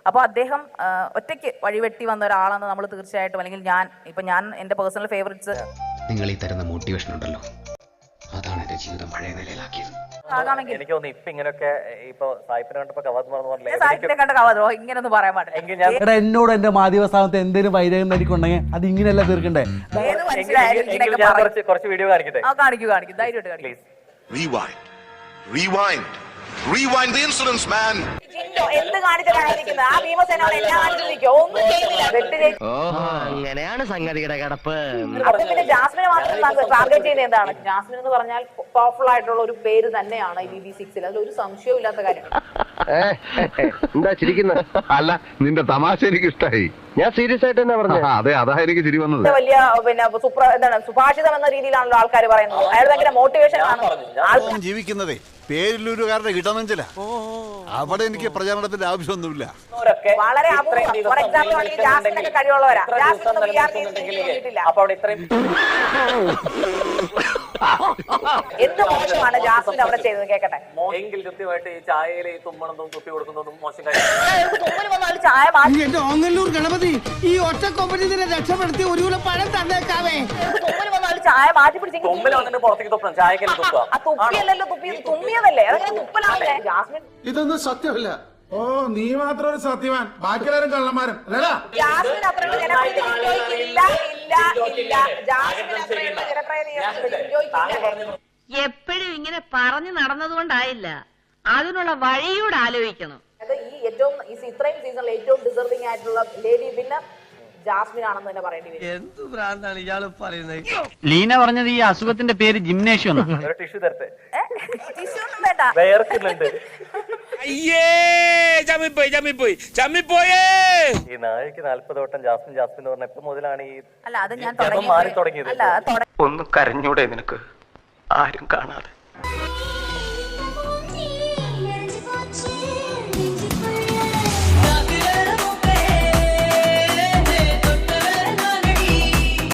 അപ്പൊ അദ്ദേഹം ഒറ്റയ്ക്ക് വഴിവെട്ടി വന്ന ഒരാളാണ് നമ്മൾ തീർച്ചയായിട്ടും. അല്ലെങ്കിൽ ഞാൻ എന്റെ പേഴ്സണൽ ഫേവറേറ്റ്സ് നിങ്ങൾ ഈ തരുന്ന മോട്ടിവേഷൻ ഉണ്ടല്ലോ, അതാണ് എന്റെ ജീവിതം പഴയ നിലയിലാക്കിയത്. എനിക്ക് തോന്നുന്നു ഇപ്പൊ ഇങ്ങനെയൊക്കെ ഇപ്പൊ സായിപ്പിനെ കണ്ടപ്പോ ഇങ്ങനൊന്നും പറയാൻ പാടില്ല. എടാ എന്നോട് എന്റെ മാധ്യമ എന്തെങ്കിലും വൈരാഗ്യം നരിക്കുണ്ടെങ്കിൽ അത് ഇങ്ങനെയല്ല തീർക്കണ്ടേ. കുറച്ച് വീഡിയോ കാണിക്കട്ടെ. കാണിക്കൂ ധൈര്യമായിട്ട് Rewind the incidents, man. എന്ത് കാണിച്ചിട്ടാണ് ആ ഭീമസേനോട് എല്ലാം കാണിച്ചിരിക്കോ, ഒന്നും ചെയ്യുന്നില്ല. അങ്ങനെയാണ് സംഗതിയുടെ കിടപ്പ്. അപ്പൊ പിന്നെ ജാസ്മിനെ മാത്രം ടാർഗറ്റ് ചെയ്യുന്നത് എന്താണ്? ജാസ്മിൻ എന്ന് പറഞ്ഞാൽ പവർഫുൾ ആയിട്ടുള്ള ഒരു പേര് തന്നെയാണ് BB6-ൽ, അതിലൊരു സംശയവും ഇല്ലാത്ത കാര്യമാണ്. എന്താ ചിരിക്കുന്നത്? അല്ല, നിന്റെ തമാശ എനിക്ക് ഇഷ്ടായി. ഞാൻ സീരിയസ് ആയിട്ട് തന്നെ പറഞ്ഞു. അതെ, അതാ എനിക്ക് ചിരി വന്നത്. വലിയ എന്താണ് സുഭാഷിതം എന്ന രീതിയിലാണല്ലോ ആൾക്കാർ പറയുന്നത്. അയാൾ ഭയങ്കര മോട്ടിവേഷൻ ആണ്. ജീവിക്കുന്നതേ പേരിലൂരുകാരുടെ ഇടനെഞ്ചല. അവിടെ എനിക്ക് പ്രചാരണത്തിന്റെ ആവശ്യമൊന്നുമില്ല. വളരെ ഫോർ എക്സാമ്പിൾ ആണെങ്കിൽ ജാസ്മിനൊക്കെ കഴിവുള്ളവരാ. എന്ത് മോശമാണ് ജാസ്മിൻ അവിടെ ചെയ്തത് കേക്കട്ടെ. എങ്കിൽ കൃത്യമായിട്ട് ഈ ചായയിൽ ഈ തുമ്മണതും തുപ്പി കൊടുക്കുന്നതും മോശം കാര്യം. ചായ ഗണപതി ഈ ഒറ്റക്കൊമ്പനി രക്ഷപ്പെടുത്തി ഒരു പഴം തന്നേക്കാവേ. ചായ മാറ്റി പിടിച്ചെങ്കിൽ തുമ്മിൽ വന്നിട്ട് പുറത്തേക്ക് തുപ്പണം. ചായക്കല്ല തുപ്പ. തുപ്പിയല്ലോ, തുമ്മിയതല്ലേ, അതെങ്ങനെ തുപ്പലാണല്ലേ? ജാസ്മിൻ ഇതൊന്നും സത്യമല്ല. ഓ, നീ മാത്രം ഒരു സത്യവാൻ, ബാക്കിയെല്ലാരും കള്ളന്മാരും. ജാസ്മിൻ അത്രയുള്ള ജനപ്രീതി ഇല്ല. ജാസ്മിൻ അത്രയുള്ള ജനപ്രീതി എപ്പോഴും ഇങ്ങനെ പറഞ്ഞു നടന്നതുകൊണ്ടായില്ല, അതിനുള്ള വഴിയൂടെ ആലോചിക്കണം. ഈ ഏറ്റവും ഇത്രയും സീസണിൽ ഏറ്റവും ഡിസർവിംഗ് ആയിട്ടുള്ള ലേഡി വിന്നർ ജാസ്മിൻ ആണെന്ന് തന്നെ പറയേണ്ടി വരും. എന്ത് ഭ്രാന്താണ് ഇയാള് പറയുന്നത്? ലീന പറഞ്ഞത് ഈ അസുഖത്തിന്റെ പേര് ജിംനേഷ്യം. ഒരു ടിഷ്യൂ തരട്ടെ. ടിഷ്യൂ ഒന്നും വേണ്ട. വേർക്കുന്നുണ്ട്. ഈ നാഴിക്ക് 40 വട്ടം ജാസ്മിൻ എന്ന് പറഞ്ഞ എപ്പോ മുതലാണ് ഈ അല്ല അത് ഞാൻ മാറി തുടങ്ങിയത്? ഒന്ന് കരഞ്ഞൂടെ നിനക്ക്, ആരും കാണാതെ?